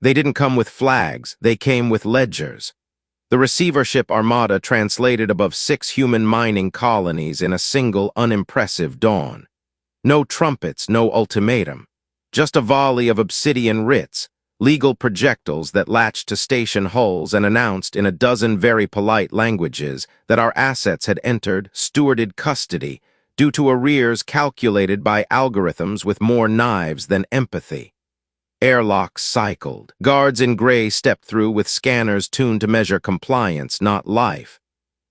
They didn't come with flags, they came with ledgers. The receivership armada translated above 6 human mining colonies in a single unimpressive dawn. No trumpets, no ultimatum. Just a volley of obsidian writs, legal projectiles that latched to station hulls and announced in a dozen very polite languages that our assets had entered stewarded custody due to arrears calculated by algorithms with more knives than empathy. Airlocks cycled. Guards in gray stepped through with scanners tuned to measure compliance, not life.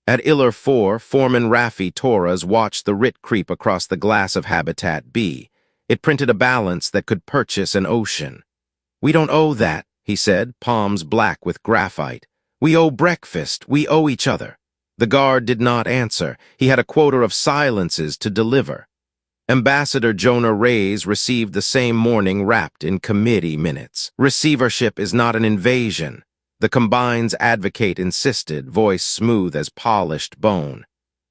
At Iller 4, Foreman Raffi Torres watched the writ creep across the glass of Habitat B. It printed a balance that could purchase an ocean. "We don't owe that," he said, palms black with graphite. "We owe breakfast. We owe each other." The guard did not answer. He had a quota of silences to deliver. Ambassador Jonah Reyes received the same morning wrapped in committee minutes. "Receivership is not an invasion," the Combine's advocate insisted, voice smooth as polished bone.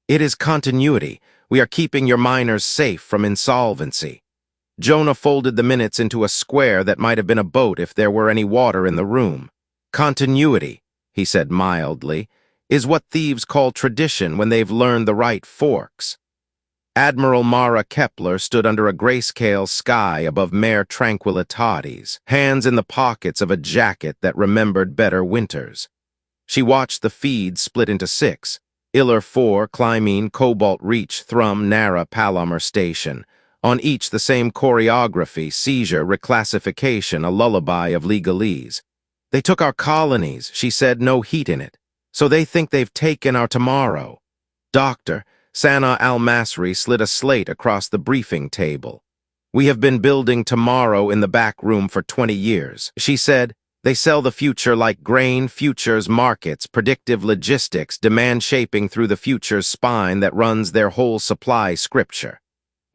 "It is continuity. We are keeping your miners safe from insolvency." Jonah folded the minutes into a square that might have been a boat if there were any water in the room. "Continuity," he said mildly, "is what thieves call tradition when they've learned the right forks." Admiral Mara Kepler stood under a grayscale sky above Mare Tranquillitatis, hands in the pockets of a jacket that remembered better winters. She watched the feed split into 6, Iller 4, Clymene, Cobalt Reach, Thrum, Nara, Palomer Station. On each the same choreography, seizure, reclassification, a lullaby of legalese. "They took our colonies," she said, "no heat in it. So they think they've taken our tomorrow." "Doctor," Sana Al-Masri slid a slate across the briefing table. "We have been building tomorrow in the back room for 20 years. She said, "They sell the future like grain, futures, markets, predictive logistics, demand shaping through the future's spine that runs their whole supply scripture."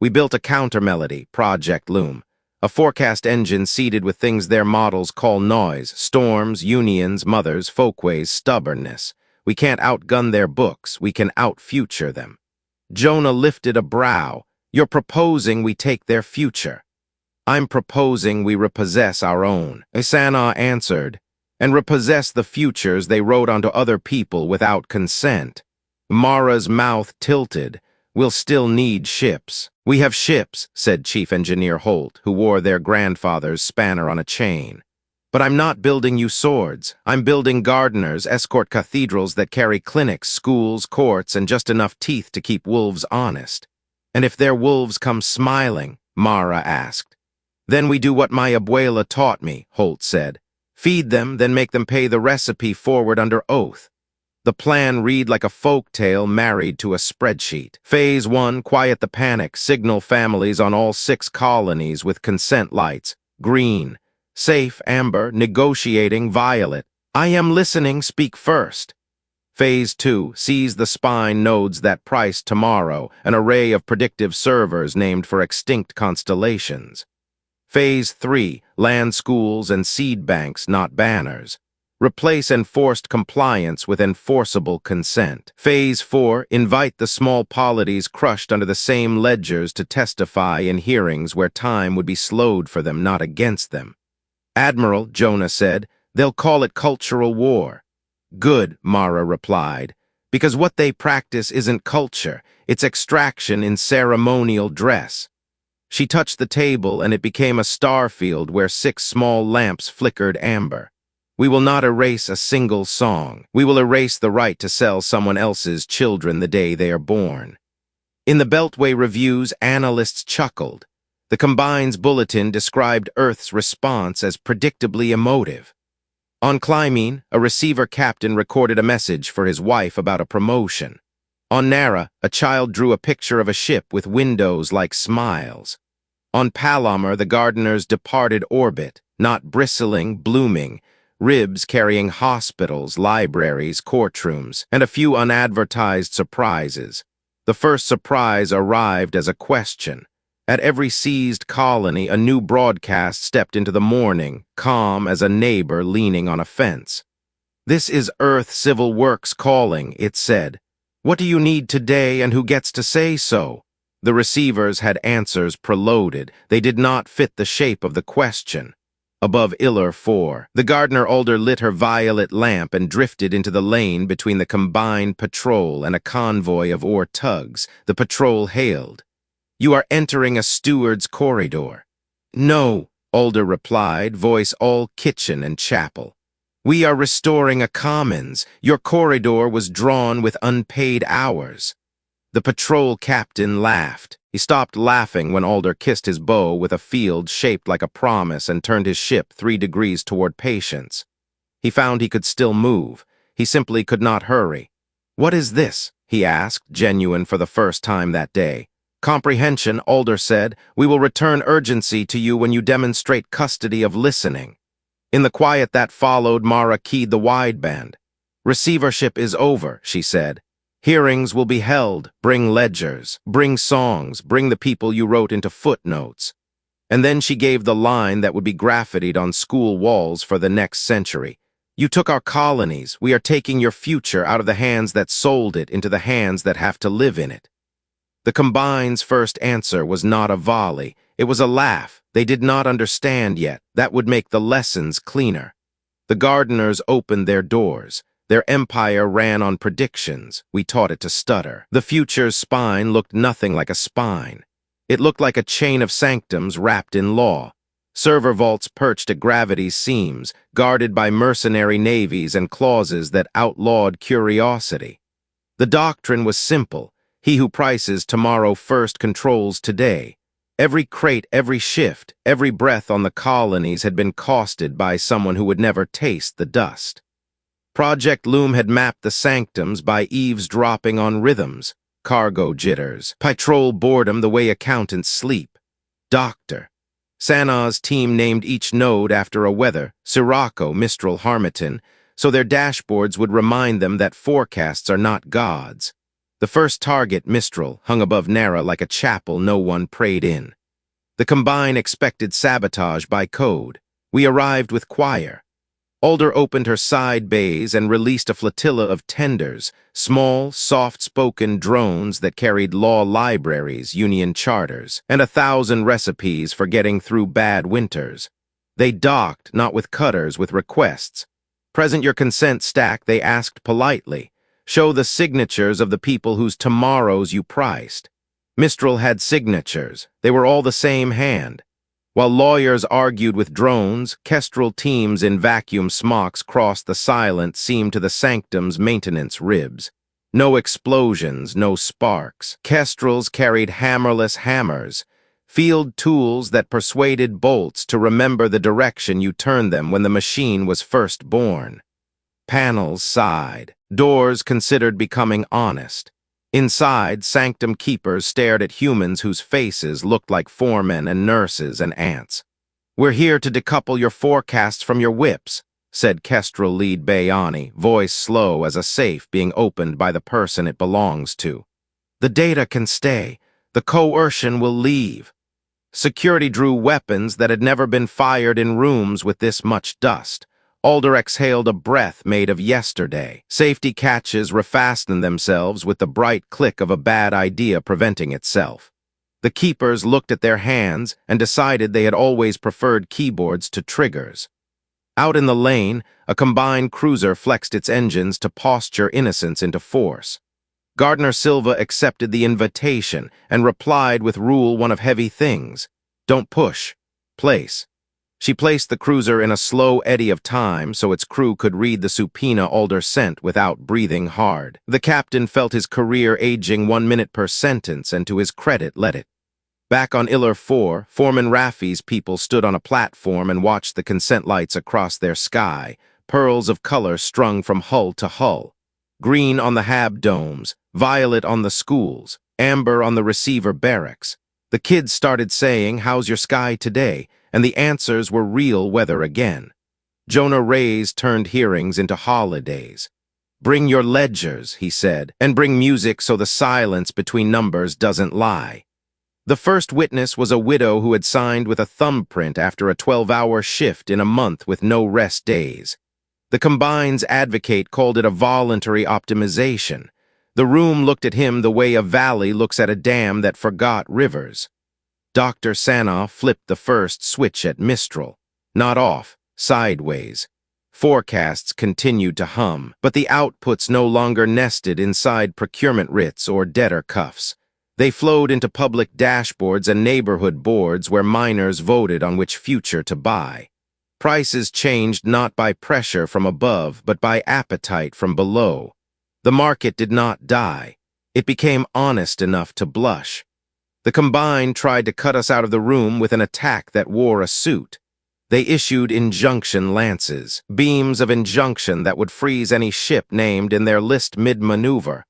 We built a counter-melody, Project Loom, a forecast engine seeded with things their models call noise, storms, unions, mothers, folkways, stubbornness. We can't outgun their books, we can out-future them. Jonah lifted a brow. "You're proposing we take their future." "I'm proposing we repossess our own," Asana answered, "and repossess the futures they wrote onto other people without consent." Mara's mouth tilted. "We'll still need ships." "We have ships," said Chief Engineer Holt, who wore their grandfather's spanner on a chain. "But I'm not building you swords. I'm building gardeners, escort cathedrals that carry clinics, schools, courts, and just enough teeth to keep wolves honest." "And if their wolves come smiling?" Mara asked. "Then we do what my abuela taught me," Holt said. "Feed them, then make them pay the recipe forward under oath." The plan read like a folk tale married to a spreadsheet. Phase 1, quiet the panic, signal families on all 6 colonies with consent lights. Green. Safe, amber, negotiating, violet. "I am listening, speak first." Phase 2, seize the spine nodes that price tomorrow, an array of predictive servers named for extinct constellations. Phase 3, land schools and seed banks, not banners. Replace enforced compliance with enforceable consent. Phase 4, invite the small polities crushed under the same ledgers to testify in hearings where time would be slowed for them, not against them. "Admiral," Jonah said, "they'll call it cultural war." "Good," Mara replied, "because what they practice isn't culture, it's extraction in ceremonial dress." She touched the table and it became a starfield where 6 small lamps flickered amber. "We will not erase a single song. We will erase the right to sell someone else's children the day they are born." In the Beltway reviews, analysts chuckled. The Combine's bulletin described Earth's response as predictably emotive. On Clymene, a receiver captain recorded a message for his wife about a promotion. On Nara, a child drew a picture of a ship with windows like smiles. On Palomer, the gardeners departed orbit, not bristling, blooming, ribs carrying hospitals, libraries, courtrooms, and a few unadvertised surprises. The first surprise arrived as a question. At every seized colony, a new broadcast stepped into the morning, calm as a neighbor leaning on a fence. "This is Earth Civil Works calling," it said. "What do you need today and who gets to say so?" The receivers had answers preloaded. They did not fit the shape of the question. above Iller 4. The gardener older lit her violet lamp and drifted into the lane between the combined patrol and a convoy of ore tugs. The patrol hailed, "You are entering a steward's corridor." "No," Older replied, voice all kitchen and chapel. "We are restoring a commons. Your corridor was drawn with unpaid hours." The patrol captain laughed. He stopped laughing when Alder kissed his bow with a field shaped like a promise and turned his ship 3 degrees toward patience. He found he could still move. He simply could not hurry. "What is this?" he asked, genuine for the first time that day. "Comprehension," Alder said. "We will return urgency to you when you demonstrate custody of listening." In the quiet that followed, Mara keyed the wideband. "Receivership is over," she said. "Hearings will be held. Bring ledgers. Bring songs. Bring the people you wrote into footnotes." And then she gave the line that would be graffitied on school walls for the next century. "You took our colonies. We are taking your future out of the hands that sold it into the hands that have to live in it." The Combine's first answer was not a volley. It was a laugh. They did not understand yet. That would make the lessons cleaner. The gardeners opened their doors. Their empire ran on predictions. We taught it to stutter. The future's spine looked nothing like a spine. It looked like a chain of sanctums wrapped in law. Server vaults perched at gravity's seams, guarded by mercenary navies and clauses that outlawed curiosity. The doctrine was simple. He who prices tomorrow first controls today. Every crate, every shift, every breath on the colonies had been costed by someone who would never taste the dust. Project Loom had mapped the sanctums by eavesdropping on rhythms, cargo jitters, patrol boredom the way accountants sleep. Doctor. Sanaa's team named each node after a weather, Sirocco, Mistral, Harmattan, so their dashboards would remind them that forecasts are not gods. The first target, Mistral, hung above Nara like a chapel no one prayed in. The Combine expected sabotage by code. We arrived with choir. Alder opened her side bays and released a flotilla of tenders, small, soft-spoken drones that carried law libraries, union charters, and 1,000 recipes for getting through bad winters. They docked, not with cutters, with requests. "Present your consent stack," they asked politely. "Show the signatures of the people whose tomorrows you priced." Mistral had signatures. They were all the same hand. While lawyers argued with drones, Kestrel teams in vacuum smocks crossed the silent seam to the sanctum's maintenance ribs. No explosions, no sparks. Kestrels carried hammerless hammers, field tools that persuaded bolts to remember the direction you turned them when the machine was first born. Panels sighed. Doors considered becoming honest. Inside, sanctum keepers stared at humans whose faces looked like foremen and nurses and ants. "We're here to decouple your forecasts from your whips," said Kestrel lead Bayani, voice slow as a safe being opened by the person it belongs to. "The data can stay. The coercion will leave." Security drew weapons that had never been fired in rooms with this much dust. Alder exhaled a breath made of yesterday. Safety catches refastened themselves with the bright click of a bad idea preventing itself. The keepers looked at their hands and decided they had always preferred keyboards to triggers. Out in the lane, a combined cruiser flexed its engines to posture innocence into force. Gardner Silva accepted the invitation and replied with rule one of heavy things. "Don't push. Place." She placed the cruiser in a slow eddy of time so its crew could read the subpoena Alder sent without breathing hard. The captain felt his career aging 1 minute per sentence, and to his credit let it. Back on Iller 4, Foreman Raffi's people stood on a platform and watched the consent lights across their sky, pearls of color strung from hull to hull. Green on the hab domes, violet on the schools, amber on the receiver barracks. The kids started saying, "How's your sky today?" And the answers were real weather again. Jonah Ray's turned hearings into holidays. "Bring your ledgers," he said, "and bring music so the silence between numbers doesn't lie." The first witness was a widow who had signed with a thumbprint after a 12-hour shift in a month with no rest days. The Combine's advocate called it a voluntary optimization. The room looked at him the way a valley looks at a dam that forgot rivers. Dr. Sanaa flipped the first switch at Mistral. Not off, sideways. Forecasts continued to hum, but the outputs no longer nested inside procurement writs or debtor cuffs. They flowed into public dashboards and neighborhood boards where miners voted on which future to buy. Prices changed not by pressure from above, but by appetite from below. The market did not die. It became honest enough to blush. The Combine tried to cut us out of the room with an attack that wore a suit. They issued injunction lances, beams of injunction that would freeze any ship named in their list mid-maneuver.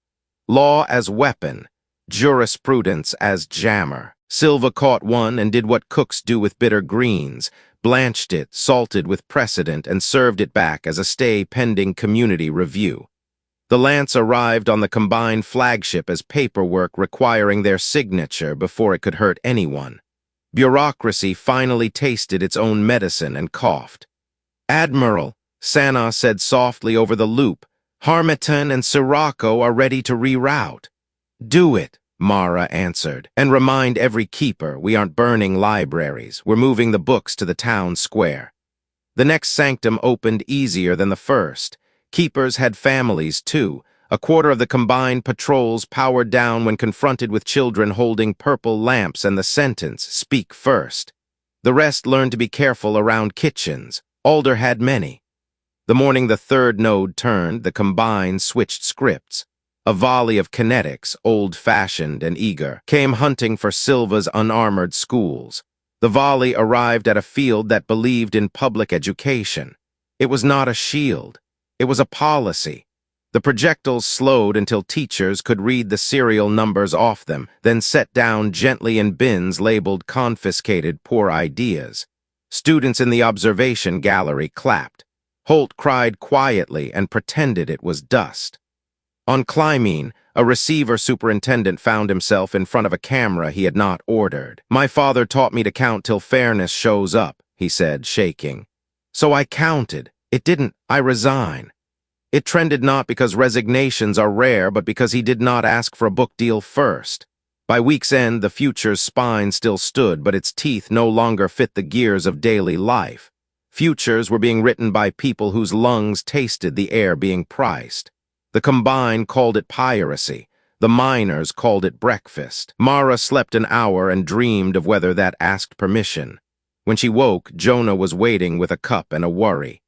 Law as weapon, jurisprudence as jammer. Silva caught one and did what cooks do with bitter greens, blanched it, salted with precedent, and served it back as a stay pending community review. The lance arrived on the Combined flagship as paperwork requiring their signature before it could hurt anyone. Bureaucracy finally tasted its own medicine and coughed. "Admiral," Sana said softly over the loop, "Harmattan and Sirocco are ready to reroute." "Do it," Mara answered, "and remind every keeper we aren't burning libraries, we're moving the books to the town square." The next sanctum opened easier than the first. Keepers had families, too. A quarter of the Combined patrols powered down when confronted with children holding purple lamps and the sentence, "Speak first." The rest learned to be careful around kitchens. Alder had many. The morning the third node turned, the Combined switched scripts. A volley of kinetics, old-fashioned and eager, came hunting for Silva's unarmored schools. The volley arrived at a field that believed in public education. It was not a shield. It was a policy. The projectiles slowed until teachers could read the serial numbers off them, then set down gently in bins labeled confiscated poor ideas. Students in the observation gallery clapped. Holt cried quietly and pretended it was dust. On Clymene, a receiver superintendent found himself in front of a camera he had not ordered. "My father taught me to count till fairness shows up," he said, shaking. "So I counted. It didn't. I resign." It trended not because resignations are rare, but because he did not ask for a book deal first. By week's end, the future's spine still stood, but its teeth no longer fit the gears of daily life. Futures were being written by people whose lungs tasted the air being priced. The Combine called it piracy. The miners called it breakfast. Mara slept an hour and dreamed of whether that asked permission. When she woke, Jonah was waiting with a cup and a worry.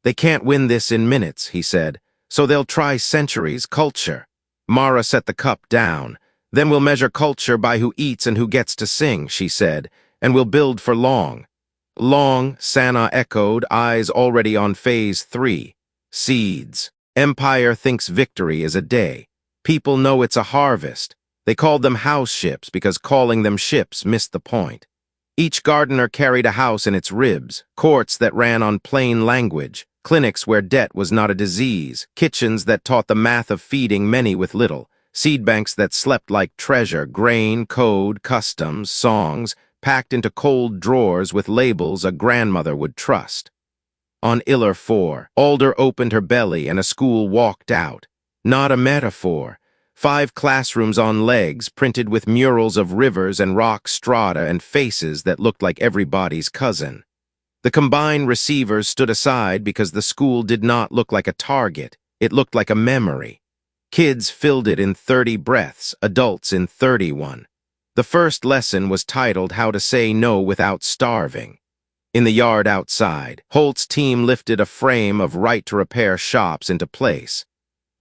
"They can't win this in minutes," he said, "so they'll try centuries, culture." Mara set the cup down. "Then we'll measure culture by who eats and who gets to sing," she said, "and we'll build for long." "Long," Sana echoed, eyes already on phase 3. Seeds. Empire thinks victory is a day. People know it's a harvest. They called them house ships because calling them ships missed the point. Each gardener carried a house in its ribs, courts that ran on plain language, clinics where debt was not a disease, kitchens that taught the math of feeding many with little, seed banks that slept like treasure, grain, code, customs, songs, packed into cold drawers with labels a grandmother would trust. On Iller 4, Alder opened her belly and a school walked out. Not a metaphor. 5 classrooms on legs, printed with murals of rivers and rock strata and faces that looked like everybody's cousin. The Combined receivers stood aside because the school did not look like a target. It looked like a memory. Kids filled it in 30 breaths, adults in 31. The first lesson was titled How to Say No Without Starving. In the yard outside, Holt's team lifted a frame of right-to-repair shops into place.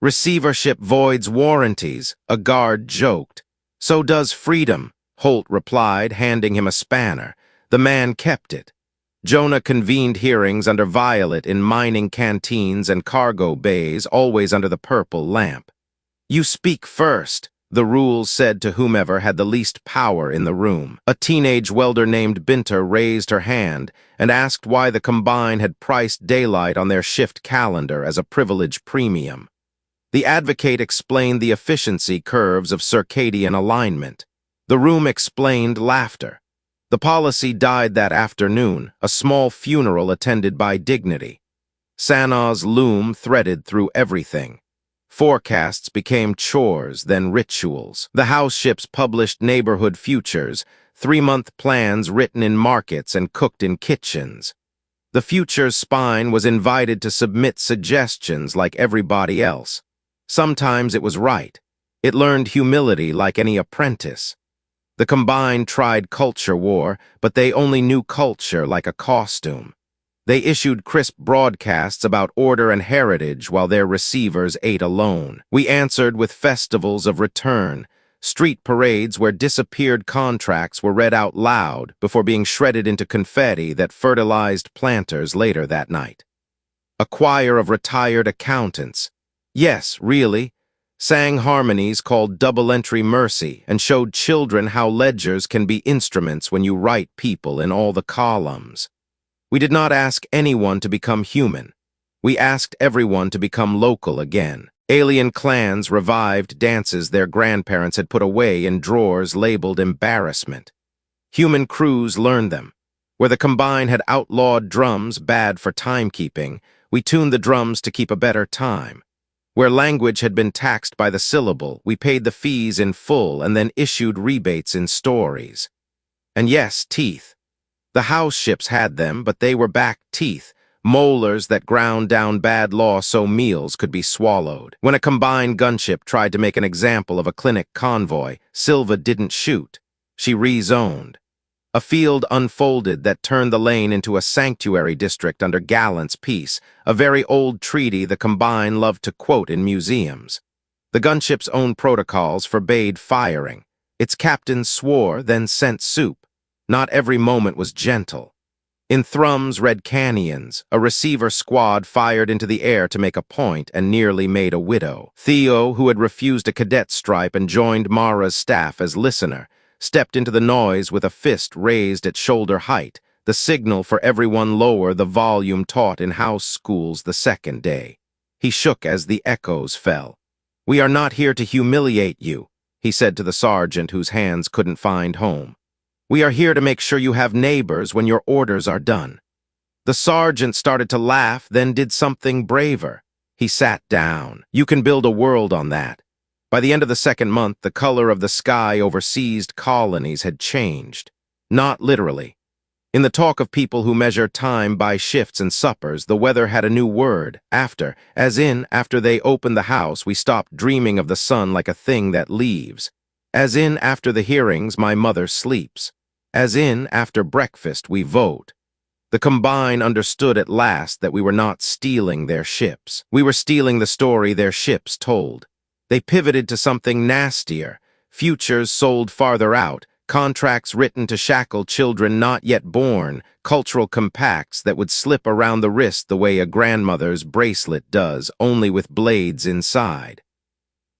"Receivership voids warranties," a guard joked. "So does freedom," Holt replied, handing him a spanner. The man kept it. Jonah convened hearings under Violet in mining canteens and cargo bays, always under the purple lamp. "You speak first," the rules said to whomever had the least power in the room. A teenage welder named Binter raised her hand and asked why the Combine had priced daylight on their shift calendar as a privilege premium. The advocate explained the efficiency curves of circadian alignment. The room explained laughter. The policy died that afternoon, a small funeral attended by dignity. Sanaw's loom threaded through everything. Forecasts became chores, then rituals. The house ships published neighborhood futures, 3-month plans written in markets and cooked in kitchens. The future's spine was invited to submit suggestions like everybody else. Sometimes it was right. It learned humility like any apprentice. The Combine tried culture war, but they only knew culture like a costume. They issued crisp broadcasts about order and heritage while their receivers ate alone. We answered with festivals of return, street parades where disappeared contracts were read out loud before being shredded into confetti that fertilized planters later that night. A choir of retired accountants. Yes, really, sang harmonies called double-entry mercy and showed children how ledgers can be instruments when you write people in all the columns. We did not ask anyone to become human. We asked everyone to become local again. Alien clans revived dances their grandparents had put away in drawers labeled embarrassment. Human crews learned them. Where the Combine had outlawed drums bad for timekeeping, we tuned the drums to keep a better time. Where language had been taxed by the syllable, we paid the fees in full and then issued rebates in stories. And yes, teeth. The house ships had them, but they were back teeth, molars that ground down bad law so meals could be swallowed. When a Combined gunship tried to make an example of a clinic convoy, Silva didn't shoot. She rezoned. A field unfolded that turned the lane into a sanctuary district under Gallant's peace, a very old treaty the Combine loved to quote in museums. The gunship's own protocols forbade firing. Its captains swore, then sent soup. Not every moment was gentle. In Thrum's Red Canyons, a receiver squad fired into the air to make a point and nearly made a widow. Theo, who had refused a cadet stripe and joined Mara's staff as listener, stepped into the noise with a fist raised at shoulder height, the signal for everyone lower the volume taught in house schools the second day. He shook as the echoes fell. "We are not here to humiliate you," he said to the sergeant whose hands couldn't find home. "We are here to make sure you have neighbors when your orders are done." The sergeant started to laugh, then did something braver. He sat down. You can build a world on that. By the end of the second month, the color of the sky over seized colonies had changed. Not literally. In the talk of people who measure time by shifts and suppers, the weather had a new word, after, as in, after they opened the house, we stopped dreaming of the sun like a thing that leaves. As in, after the hearings, my mother sleeps. As in, after breakfast, we vote. The Combine understood at last that we were not stealing their ships. We were stealing the story their ships told. They pivoted to something nastier, futures sold farther out, contracts written to shackle children not yet born, cultural compacts that would slip around the wrist the way a grandmother's bracelet does, only with blades inside.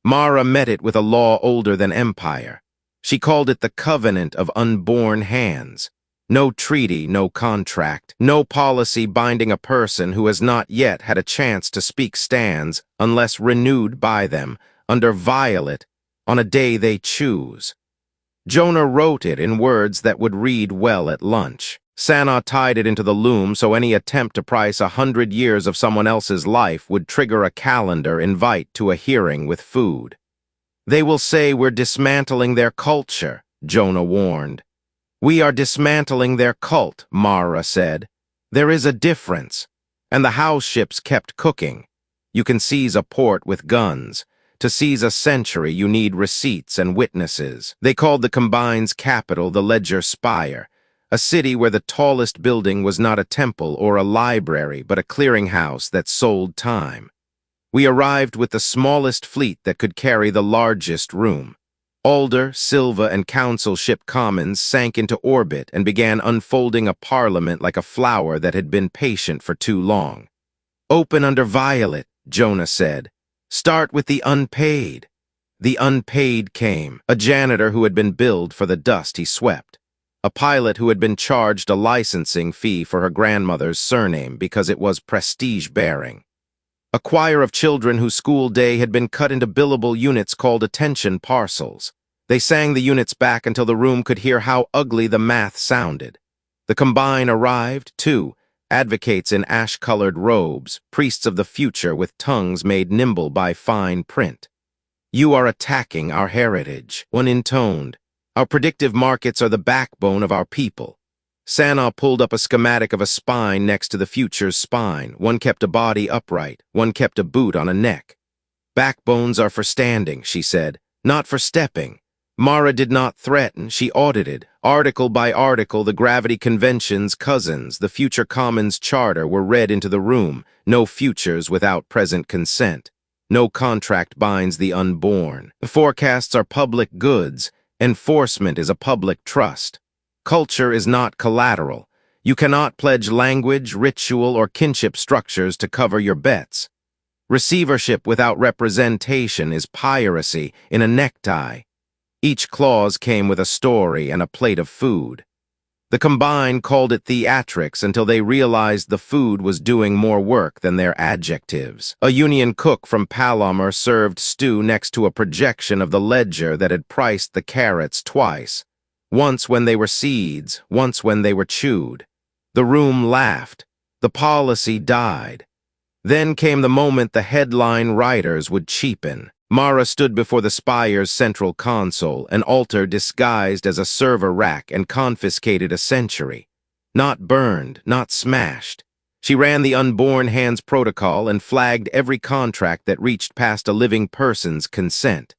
Mara met it with a law older than empire. She called it the covenant of unborn hands. No treaty, no contract, no policy binding a person who has not yet had a chance to speak stands unless renewed by them, under violet, on a day they choose. Jonah wrote it in words that would read well at lunch. Sana tied it into the loom so any attempt to price 100 years of someone else's life would trigger a calendar invite to a hearing with food. "They will say we're dismantling their culture," Jonah warned. "We are dismantling their cult," Mara said. "There is a difference." And the house ships kept cooking. You can seize a port with guns. To seize a century, you need receipts and witnesses. They called the Combine's capital the Ledger Spire, a city where the tallest building was not a temple or a library, but a clearinghouse that sold time. We arrived with the smallest fleet that could carry the largest room. Alder, Silva, and Council Ship Commons sank into orbit and began unfolding a parliament like a flower that had been patient for too long. "Open under violet," Jonah said. "Start with the unpaid." The unpaid came, a janitor who had been billed for the dust he swept, a pilot who had been charged a licensing fee for her grandmother's surname because it was prestige-bearing, a choir of children whose school day had been cut into billable units called attention parcels. They sang the units back until the room could hear how ugly the math sounded. The Combine arrived, too, advocates in ash-colored robes, priests of the future with tongues made nimble by fine print. "You are attacking our heritage," one intoned. "Our predictive markets are the backbone of our people." Sana pulled up a schematic of a spine next to the future's spine. One kept a body upright, one kept a boot on a neck. Backbones are for standing, she said, not for stepping. Mara did not threaten, she audited. Article by article, the Gravity Convention's cousins, the Future Commons Charter, were read into the room. No futures without present consent. No contract binds the unborn. The forecasts are public goods. Enforcement is a public trust. Culture is not collateral. You cannot pledge language, ritual, or kinship structures to cover your bets. Receivership without representation is piracy in a necktie. Each clause came with a story and a plate of food. The Combine called it theatrics until they realized the food was doing more work than their adjectives. A union cook from Palomar served stew next to a projection of the ledger that had priced the carrots twice. Once when they were seeds, once when they were chewed. The room laughed. The policy died. Then came the moment the headline writers would cheapen. Mara stood before the Spire's central console, an altar disguised as a server rack, and confiscated a century. Not burned, not smashed. She ran the unborn hands protocol and flagged every contract that reached past a living person's consent.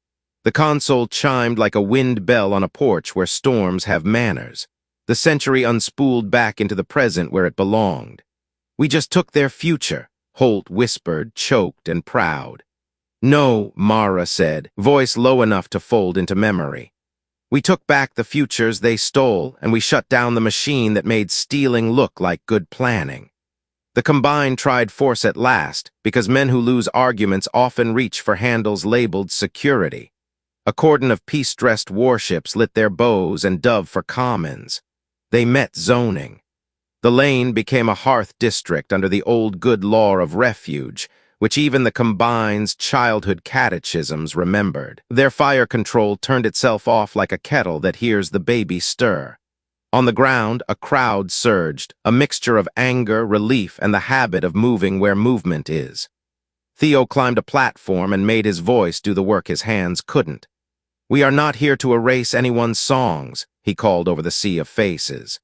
The console chimed like a wind bell on a porch where storms have manners. The century unspooled back into the present where it belonged. We just took their future, Holt whispered, choked and proud. No, Mara said, voice low enough to fold into memory. We took back the futures they stole, and we shut down the machine that made stealing look like good planning. The Combine tried force at last, because men who lose arguments often reach for handles labeled security. A cordon of peace-dressed warships lit their bows and dove for commons. They met zoning. The lane became a hearth district under the old good law of refuge, which even the Combine's childhood catechisms remembered. Their fire control turned itself off like a kettle that hears the baby stir. On the ground, a crowd surged, a mixture of anger, relief, and the habit of moving where movement is. Theo climbed a platform and made his voice do the work his hands couldn't. We are not here to erase anyone's songs, he called over the sea of faces.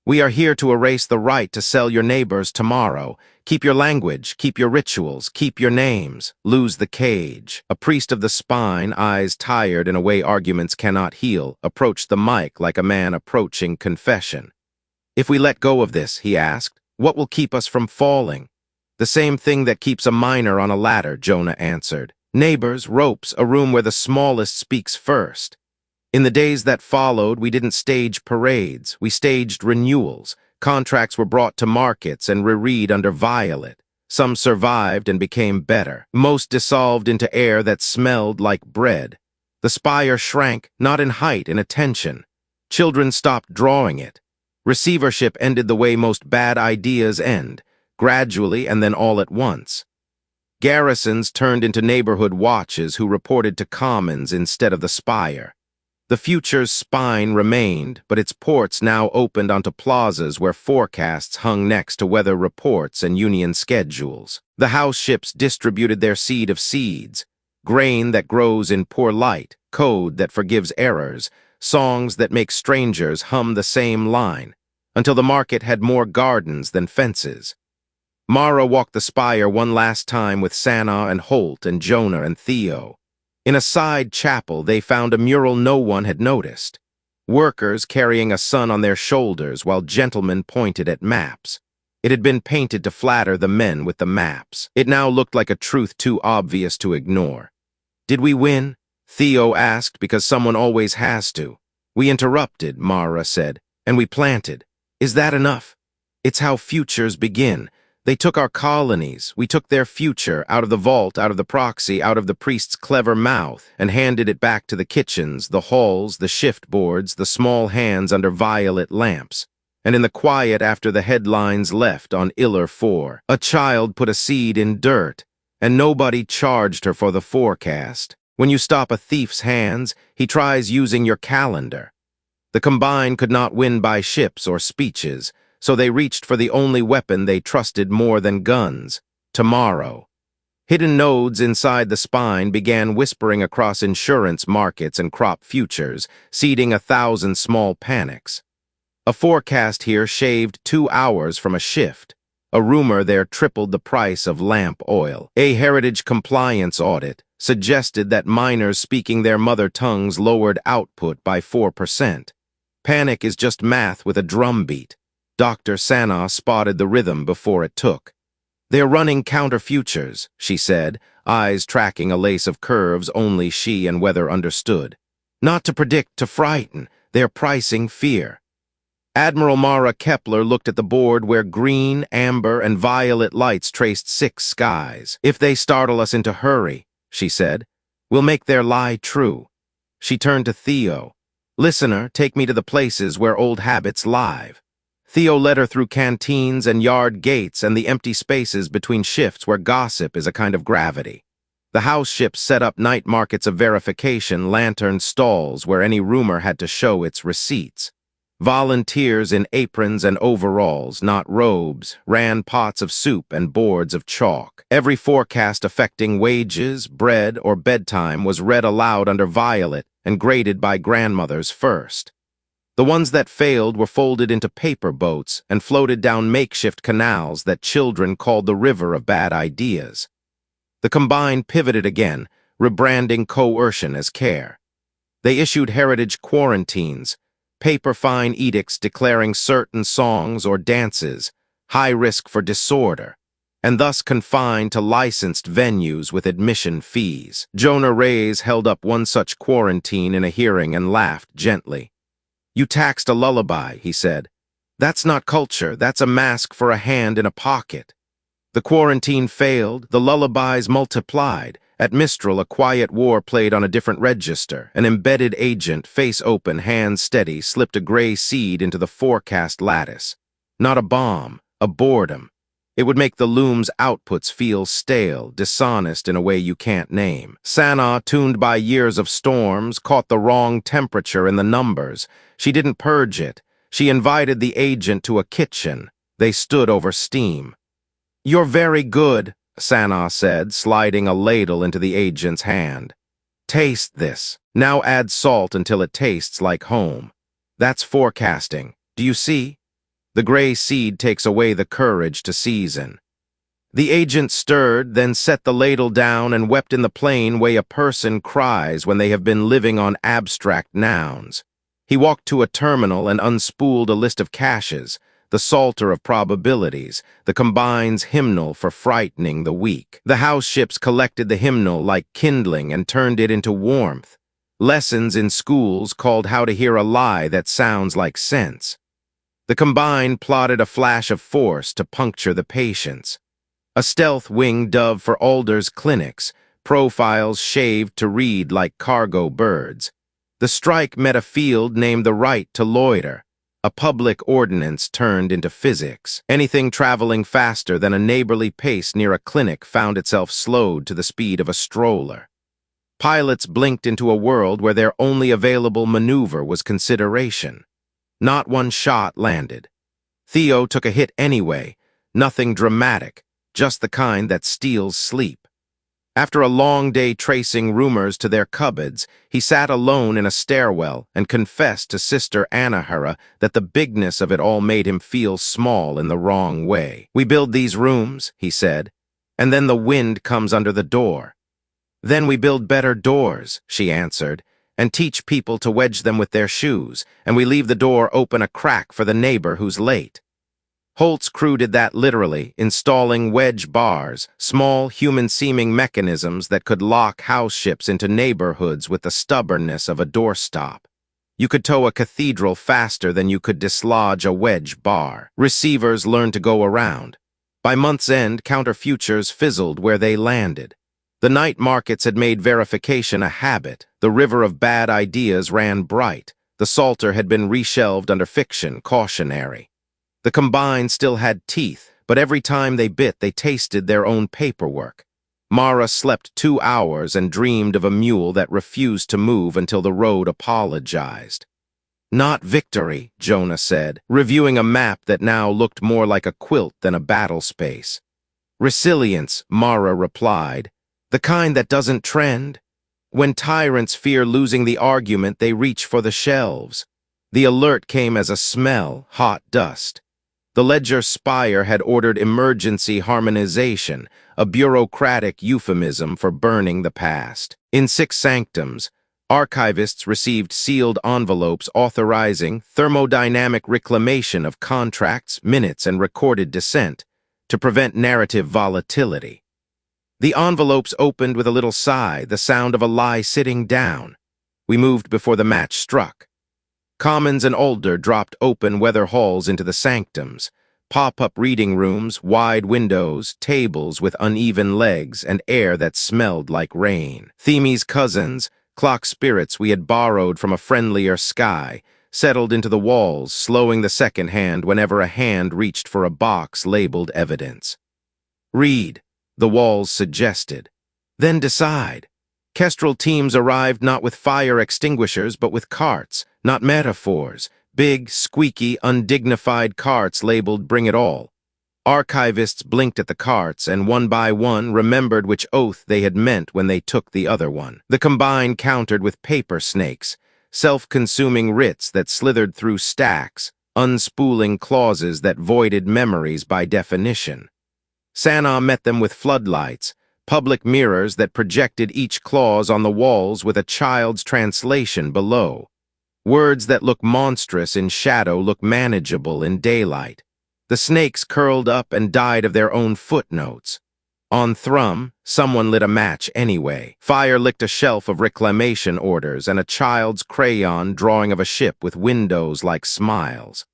We are here to erase the right to sell your neighbors tomorrow. Keep your language, keep your rituals, keep your names. Lose the cage. A priest of the spine, eyes tired in a way arguments cannot heal, approached the mic like a man approaching confession. If we let go of this, he asked, what will keep us from falling? The same thing that keeps a miner on a ladder, Jonah answered. Neighbors, ropes, a room where the smallest speaks first. In the days that followed, we didn't stage parades, we staged renewals. Contracts were brought to markets and reread under violet. Some survived and became better. Most dissolved into air that smelled like bread. The spire shrank, not in height, in attention. Children stopped drawing it. Receivership ended the way most bad ideas end, gradually and then all at once. Garrisons turned into neighborhood watches who reported to commons instead of the spire. The future's spine remained, but its ports now opened onto plazas where forecasts hung next to weather reports and union schedules. The house ships distributed their seed of seeds, grain that grows in poor light, code that forgives errors, songs that make strangers hum the same line, until the market had more gardens than fences. Mara walked the spire one last time with Sana and Holt and Jonah and Theo. In a side chapel, they found a mural no one had noticed. Workers carrying a sun on their shoulders while gentlemen pointed at maps. It had been painted to flatter the men with the maps. It now looked like a truth too obvious to ignore. Did we win? Theo asked, because someone always has to. We interrupted, Mara said, and we planted. Is that enough? It's how futures begin. They took our colonies, we took their future, out of the vault, out of the proxy, out of the priest's clever mouth, and handed it back to the kitchens, the halls, the shift boards, the small hands under violet lamps. And in the quiet after the headlines left on Iller 4, a child put a seed in dirt, and nobody charged her for the forecast. When you stop a thief's hands, he tries using your calendar. The Combine could not win by ships or speeches, so they reached for the only weapon they trusted more than guns, tomorrow. Hidden nodes inside the spine began whispering across insurance markets and crop futures, seeding 1,000 small panics. A forecast here shaved 2 hours from a shift. A rumor there tripled the price of lamp oil. A heritage compliance audit suggested that miners speaking their mother tongues lowered output by 4%. Panic is just math with a drum beat. Dr. Sana spotted the rhythm before it took. "They're running counter-futures," she said, eyes tracking a lace of curves only she and Weather understood. "Not to predict, to frighten. They're pricing fear." Admiral Mara Kepler looked at the board where green, amber, and violet lights traced 6 skies. "If they startle us into hurry," she said, "we'll make their lie true." She turned to Theo. "Listener, take me to the places where old habits live." Theo led her through canteens and yard gates and the empty spaces between shifts where gossip is a kind of gravity. The house ships set up night markets of verification, lantern stalls where any rumor had to show its receipts. Volunteers in aprons and overalls, not robes, ran pots of soup and boards of chalk. Every forecast affecting wages, bread, or bedtime was read aloud under violet and graded by grandmothers first. The ones that failed were folded into paper boats and floated down makeshift canals that children called the river of bad ideas. The Combine pivoted again, rebranding coercion as care. They issued heritage quarantines, paper-fine edicts declaring certain songs or dances high risk for disorder, and thus confined to licensed venues with admission fees. Jonah Reyes held up one such quarantine in a hearing and laughed gently. "You taxed a lullaby," he said. "That's not culture, that's a mask for a hand in a pocket." The quarantine failed, the lullabies multiplied. At Mistral, a quiet war played on a different register. An embedded agent, face open, hands steady, slipped a gray seed into the forecast lattice. Not a bomb, a boredom. It would make the loom's outputs feel stale, dishonest in a way you can't name. Sana, tuned by years of storms, caught the wrong temperature in the numbers. She didn't purge it. She invited the agent to a kitchen. They stood over steam. "You're very good," Sana said, sliding a ladle into the agent's hand. "Taste this. Now add salt until it tastes like home. That's forecasting. Do you see? The gray seed takes away the courage to season." The agent stirred, then set the ladle down and wept in the plain way a person cries when they have been living on abstract nouns. He walked to a terminal and unspooled a list of caches, the Psalter of Probabilities, the Combine's hymnal for frightening the weak. The house ships collected the hymnal like kindling and turned it into warmth. Lessons in schools called how to hear a lie that sounds like sense. The Combine plotted a flash of force to puncture the patience. A stealth winged dove for Alder's clinics, profiles shaved to read like cargo birds. The strike met a field named the right to loiter. A public ordinance turned into physics. Anything traveling faster than a neighborly pace near a clinic found itself slowed to the speed of a stroller. Pilots blinked into a world where their only available maneuver was consideration. Not one shot landed. Theo took a hit anyway, nothing dramatic, just the kind that steals sleep. After a long day tracing rumors to their cupboards, he sat alone in a stairwell and confessed to Sister Anahara that the bigness of it all made him feel small in the wrong way. "We build these rooms," he said, "and then the wind comes under the door. Then we build better doors," she answered, "and teach people to wedge them with their shoes, and we leave the door open a crack for the neighbor who's late." Holt's crew did that literally, installing wedge bars, small human-seeming mechanisms that could lock house ships into neighborhoods with the stubbornness of a doorstop. You could tow a cathedral faster than you could dislodge a wedge bar. Receivers learned to go around. By month's end, counter-futures fizzled where they landed. The night markets had made verification a habit. The river of bad ideas ran bright. The Psalter had been reshelved under fiction, cautionary. The Combine still had teeth, but every time they bit, they tasted their own paperwork. Mara slept 2 hours and dreamed of a mule that refused to move until the road apologized. "Not victory," Jonah said, reviewing a map that now looked more like a quilt than a battle space. "Resilience," Mara replied, "the kind that doesn't trend. When tyrants fear losing the argument, they reach for the shelves. The alert came as a smell, hot dust. The ledger spire had ordered emergency harmonization, a bureaucratic euphemism for burning the past. In 6 sanctums, archivists received sealed envelopes authorizing thermodynamic reclamation of contracts, minutes, and recorded dissent to prevent narrative volatility. The envelopes opened with a little sigh, the sound of a lie sitting down. We moved before the match struck. Commons and Older dropped open weather halls into the sanctums, pop-up reading rooms, wide windows, tables with uneven legs, and air that smelled like rain. Themy's cousins, clock spirits we had borrowed from a friendlier sky, settled into the walls, slowing the second hand whenever a hand reached for a box labeled evidence. Read, the walls suggested. Then decide. Kestrel teams arrived not with fire extinguishers but with carts, not metaphors, big, squeaky, undignified carts labeled Bring It All. Archivists blinked at the carts and one by one remembered which oath they had meant when they took the other one. The combine countered with paper snakes, self-consuming writs that slithered through stacks, unspooling clauses that voided memories by definition. Sana met them with floodlights, public mirrors that projected each clause on the walls with a child's translation below. Words that look monstrous in shadow look manageable in daylight. The snakes curled up and died of their own footnotes. On Thrum, someone lit a match anyway. Fire licked a shelf of reclamation orders and a child's crayon drawing of a ship with windows like smiles.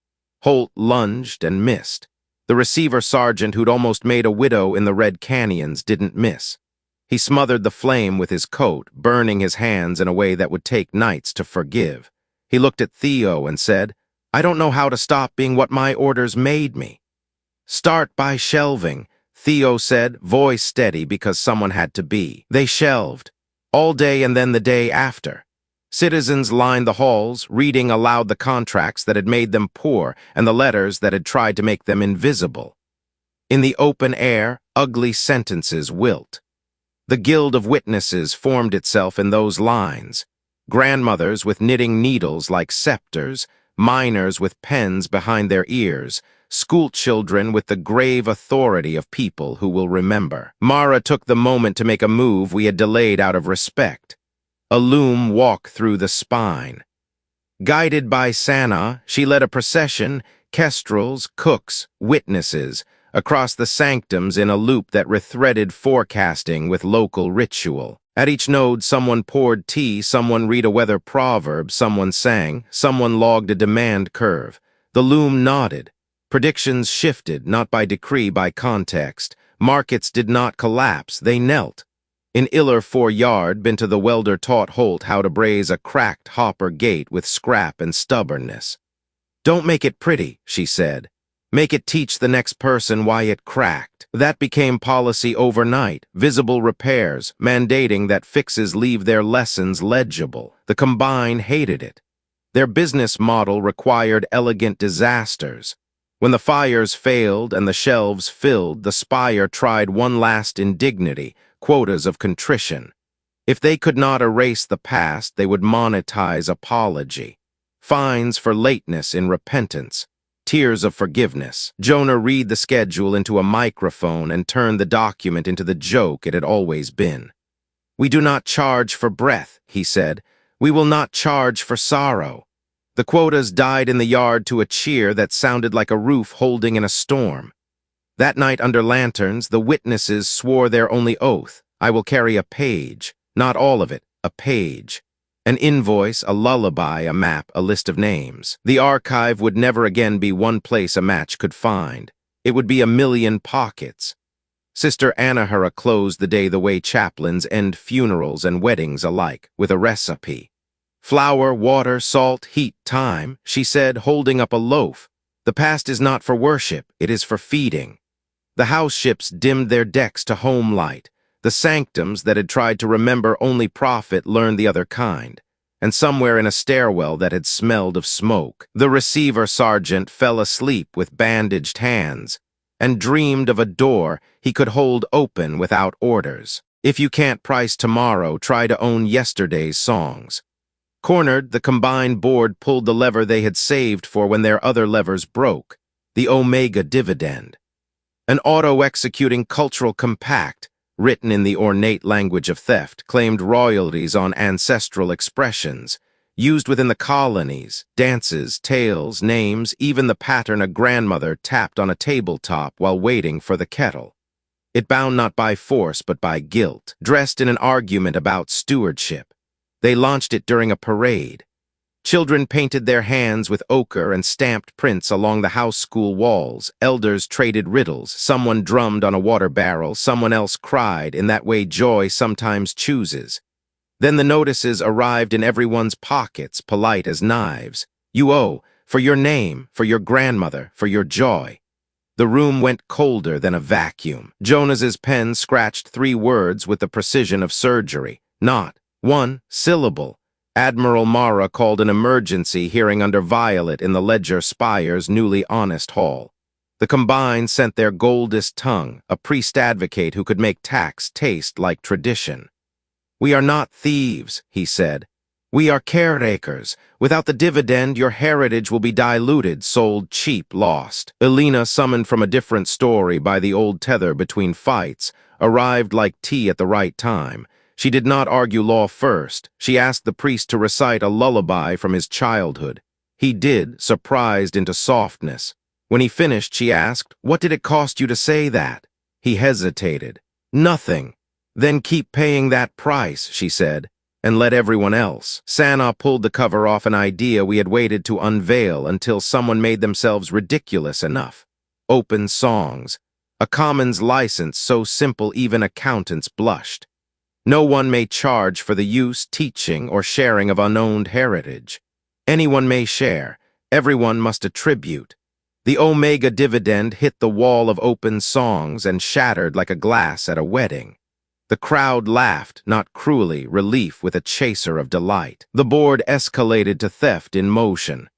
Holt lunged and missed. The receiver sergeant who'd almost made a widow in the Red Canyons didn't miss. He smothered the flame with his coat, burning his hands in a way that would take nights to forgive. He looked at Theo and said, "I don't know how to stop being what my orders made me." "Start by shelving," Theo said, voice steady because someone had to be. They shelved. All day and then the day after. Citizens lined the halls, reading aloud the contracts that had made them poor and the letters that had tried to make them invisible. In the open air, ugly sentences wilt. The guild of witnesses formed itself in those lines. Grandmothers with knitting needles like scepters, minors with pens behind their ears, schoolchildren with the grave authority of people who will remember. Mara took the moment to make a move we had delayed out of respect. A loom walk through the spine. Guided by Sana, she led a procession, kestrels, cooks, witnesses, across the sanctums in a loop that rethreaded forecasting with local ritual. At each node, someone poured tea, someone read a weather proverb, someone sang, someone logged a demand curve. The loom nodded. Predictions shifted, not by decree, by context. Markets did not collapse, they knelt. In Iller 4 Yard, Binta the welder taught Holt how to braze a cracked hopper gate with scrap and stubbornness. "Don't make it pretty," she said. "Make it teach the next person why it cracked." That became policy overnight, visible repairs, mandating that fixes leave their lessons legible. The combine hated it. Their business model required elegant disasters. When the fires failed and the shelves filled, the spire tried one last indignity, quotas of contrition. If they could not erase the past, they would monetize apology. Fines for lateness in repentance. Tears of forgiveness. Jonah read the schedule into a microphone and turned the document into the joke it had always been. "We do not charge for breath," he said. "We will not charge for sorrow." The quotas died in the yard to a cheer that sounded like a roof holding in a storm. That night under lanterns, the witnesses swore their only oath: "I will carry a page, not all of it, a page. An invoice, a lullaby, a map, a list of names." The archive would never again be one place a match could find. It would be a million pockets. Sister Anahara closed the day the way chaplains end funerals and weddings alike, with a recipe. "Flour, water, salt, heat, time," she said, holding up a loaf. "The past is not for worship, it is for feeding." The house ships dimmed their decks to home light. The sanctums that had tried to remember only profit learned the other kind. And somewhere in a stairwell that had smelled of smoke, the receiver sergeant fell asleep with bandaged hands and dreamed of a door he could hold open without orders. If you can't price tomorrow, try to own yesterday's songs. Cornered, the combined board pulled the lever they had saved for when their other levers broke, the Omega dividend. An auto-executing cultural compact, written in the ornate language of theft, claimed royalties on ancestral expressions, used within the colonies, dances, tales, names, even the pattern a grandmother tapped on a tabletop while waiting for the kettle. It bound not by force but by guilt, dressed in an argument about stewardship. They launched it during a parade. Children painted their hands with ochre and stamped prints along the house school walls. Elders traded riddles. Someone drummed on a water barrel. Someone else cried. In that way, joy sometimes chooses. Then the notices arrived in everyone's pockets, polite as knives. You owe, for your name, for your grandmother, for your joy. The room went colder than a vacuum. Jonas's pen scratched 3 words with the precision of surgery. Not 1 syllable. Admiral Mara called an emergency hearing under Violet in the Ledger Spire's newly honest hall. The combined sent their goldest tongue, a priest advocate who could make tax taste like tradition. We are not thieves, he said. We are caretakers. Without the dividend, your heritage will be diluted, sold cheap, lost. Elena, summoned from a different story by the old tether between fights, arrived like tea at the right time. She did not argue law first. She asked the priest to recite a lullaby from his childhood. He did, surprised into softness. When he finished, she asked, "What did it cost you to say that?" He hesitated. "Nothing." "Then keep paying that price," she said, "and let everyone else." Sana pulled the cover off an idea we had waited to unveil until someone made themselves ridiculous enough. Open songs. A commons license so simple even accountants blushed. No one may charge for the use, teaching, or sharing of unowned heritage. Anyone may share. Everyone must attribute. The Omega dividend hit the wall of open songs and shattered like a glass at a wedding. The crowd laughed, not cruelly, relief with a chaser of delight. The board escalated to theft in motion.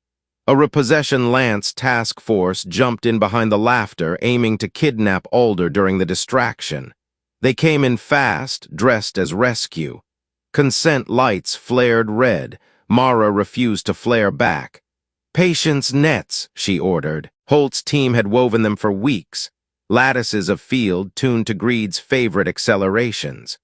A repossession lance task force jumped in behind the laughter, aiming to kidnap Alder during the distraction. They came in fast, dressed as rescue. Consent lights flared red. Mara refused to flare back. "Patience nets," she ordered. Holt's team had woven them for weeks. Lattices of field tuned to Greed's favorite accelerations.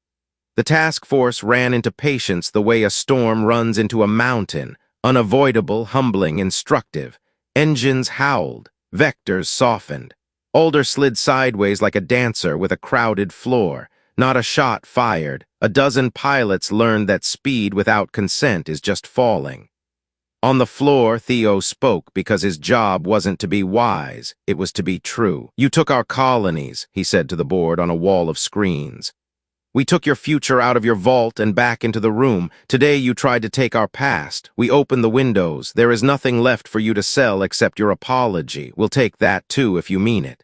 The task force ran into patience the way a storm runs into a mountain, unavoidable, humbling, instructive. Engines howled, vectors softened. Alder slid sideways like a dancer with a crowded floor. Not a shot fired. A dozen pilots learned that speed without consent is just falling. On the floor, Theo spoke because his job wasn't to be wise, it was to be true. "You took our colonies," he said to the board on a wall of screens. "We took your future out of your vault and back into the room. Today you tried to take our past. We opened the windows. There is nothing left for you to sell except your apology. We'll take that too if you mean it."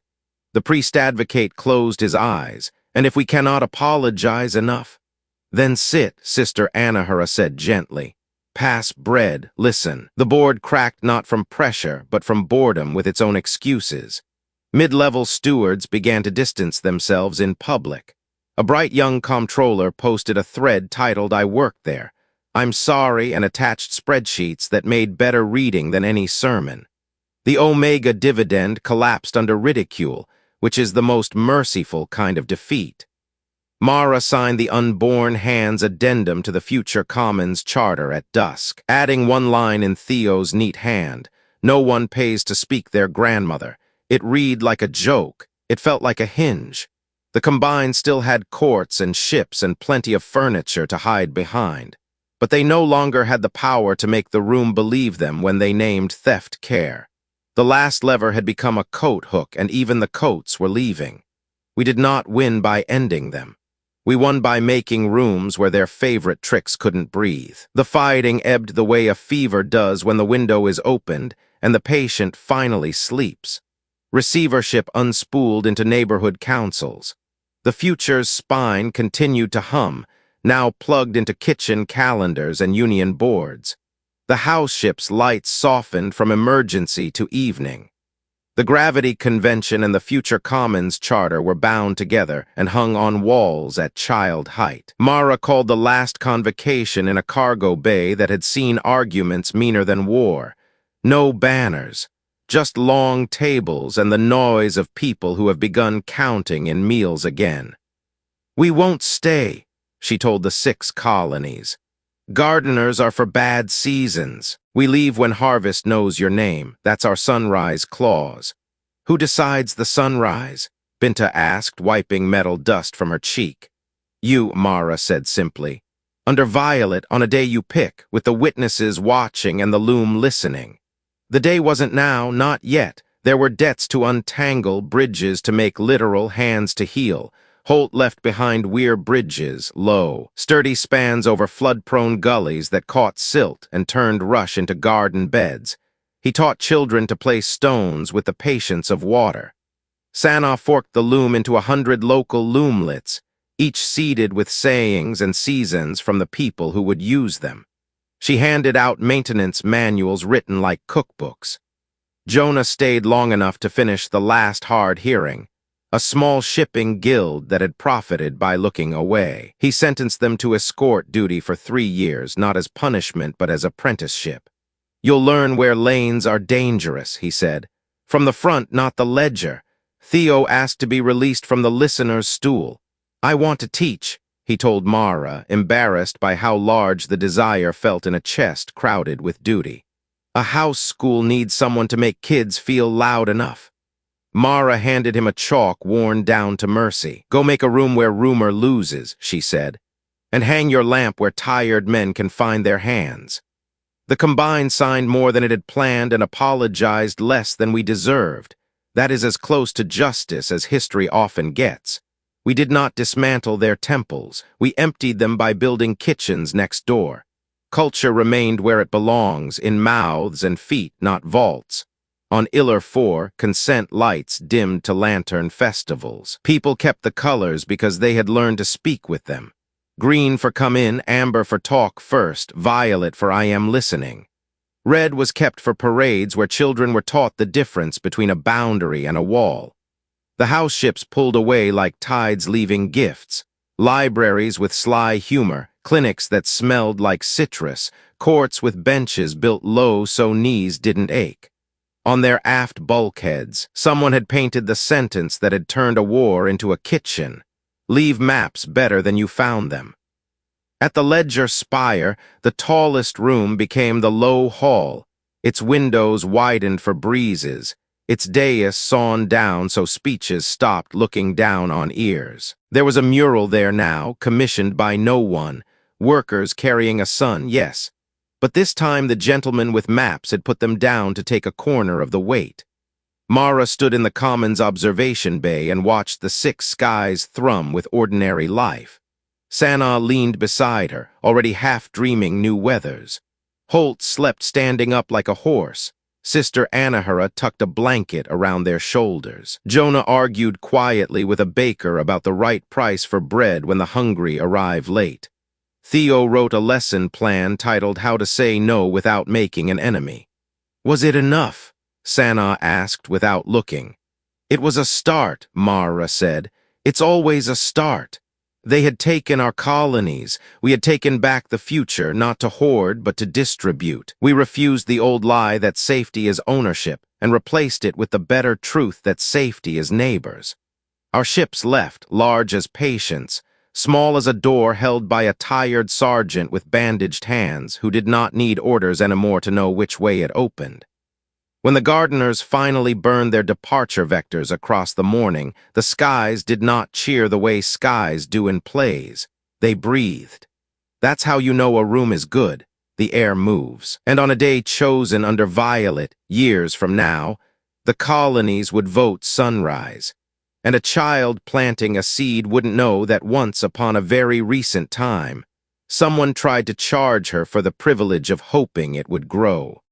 The priest advocate closed his eyes. "And if we cannot apologize enough?" "Then sit," Sister Anahara said gently. "Pass bread, listen." The board cracked not from pressure, but from boredom with its own excuses. Mid-level stewards began to distance themselves in public. A bright young comptroller posted a thread titled, "I worked there. I'm sorry," and attached spreadsheets that made better reading than any sermon. The Omega dividend collapsed under ridicule, which is the most merciful kind of defeat. Mara signed the unborn hand's addendum to the Future Commons Charter at dusk, adding one line in Theo's neat hand. "No one pays to speak their grandmother." It read like a joke. It felt like a hinge. The combined still had courts and ships and plenty of furniture to hide behind. But they no longer had the power to make the room believe them when they named theft care. The last lever had become a coat hook, and even the coats were leaving. We did not win by ending them. We won by making rooms where their favorite tricks couldn't breathe. The fighting ebbed the way a fever does when the window is opened and the patient finally sleeps. Receivership unspooled into neighborhood councils. The future's spine continued to hum, now plugged into kitchen calendars and union boards. The house ship's lights softened from emergency to evening. The Gravity Convention and the Future Commons Charter were bound together and hung on walls at child height. Mara called the last convocation in a cargo bay that had seen arguments meaner than war. No banners, just long tables and the noise of people who have begun counting in meals again. "We won't stay," she told the 6 colonies. "Gardeners are for bad seasons. We leave when harvest knows your name. That's our sunrise clause." "Who decides the sunrise?" Binta asked, wiping metal dust from her cheek. "You," Mara said simply. "Under Violet, on a day you pick, with the witnesses watching and the loom listening." The day wasn't now, not yet. There were debts to untangle, bridges to make literal, hands to heal. Holt left behind weir bridges, low, sturdy spans over flood-prone gullies that caught silt and turned rush into garden beds. He taught children to place stones with the patience of water. Sana forked the loom into 100 local loomlets, each seeded with sayings and seasons from the people who would use them. She handed out maintenance manuals written like cookbooks. Jonah stayed long enough to finish the last hard hearing, a small shipping guild that had profited by looking away. He sentenced them to escort duty for 3 years, not as punishment but as apprenticeship. "You'll learn where lanes are dangerous," he said. "From the front, not the ledger." Theo asked to be released from the listener's stool. "I want to teach," he told Mara, embarrassed by how large the desire felt in a chest crowded with duty. "A house school needs someone to make kids feel loud enough." Mara handed him a chalk worn down to mercy. "Go make a room where rumor loses," she said, "and hang your lamp where tired men can find their hands." The Combine signed more than it had planned and apologized less than we deserved. That is as close to justice as history often gets. We did not dismantle their temples. We emptied them by building kitchens next door. Culture remained where it belongs, in mouths and feet, not vaults. On Iller 4, consent lights dimmed to lantern festivals. People kept the colors because they had learned to speak with them. Green for come in, amber for talk first, violet for I am listening. Red was kept for parades where children were taught the difference between a boundary and a wall. The house ships pulled away like tides leaving gifts. Libraries with sly humor, clinics that smelled like citrus, courts with benches built low so knees didn't ache. On their aft bulkheads, someone had painted the sentence that had turned a war into a kitchen. "Leave maps better than you found them." At the ledger spire, the tallest room became the low hall. Its windows widened for breezes, its dais sawn down so speeches stopped looking down on ears. There was a mural there now, commissioned by no one. Workers carrying a sun, yes. But this time the gentleman with maps had put them down to take a corner of the weight. Mara stood in the Commons observation bay and watched the 6 skies thrum with ordinary life. Sana leaned beside her, already half-dreaming new weathers. Holt slept standing up like a horse. Sister Anahara tucked a blanket around their shoulders. Jonah argued quietly with a baker about the right price for bread when the hungry arrive late. Theo wrote a lesson plan titled How to Say No Without Making an Enemy. "Was it enough?" Sana asked without looking. "It was a start," Mara said. "It's always a start." They had taken our colonies. We had taken back the future, not to hoard, but to distribute. We refused the old lie that safety is ownership and replaced it with the better truth that safety is neighbors. Our ships left, large as patience, small as a door held by a tired sergeant with bandaged hands who did not need orders anymore to know which way it opened. When the gardeners finally burned their departure vectors across the morning, the skies did not cheer the way skies do in plays. They breathed. That's how you know a room is good. The air moves. And on a day chosen under Violet, years from now, the colonies would vote sunrise. And a child planting a seed wouldn't know that once upon a very recent time, someone tried to charge her for the privilege of hoping it would grow.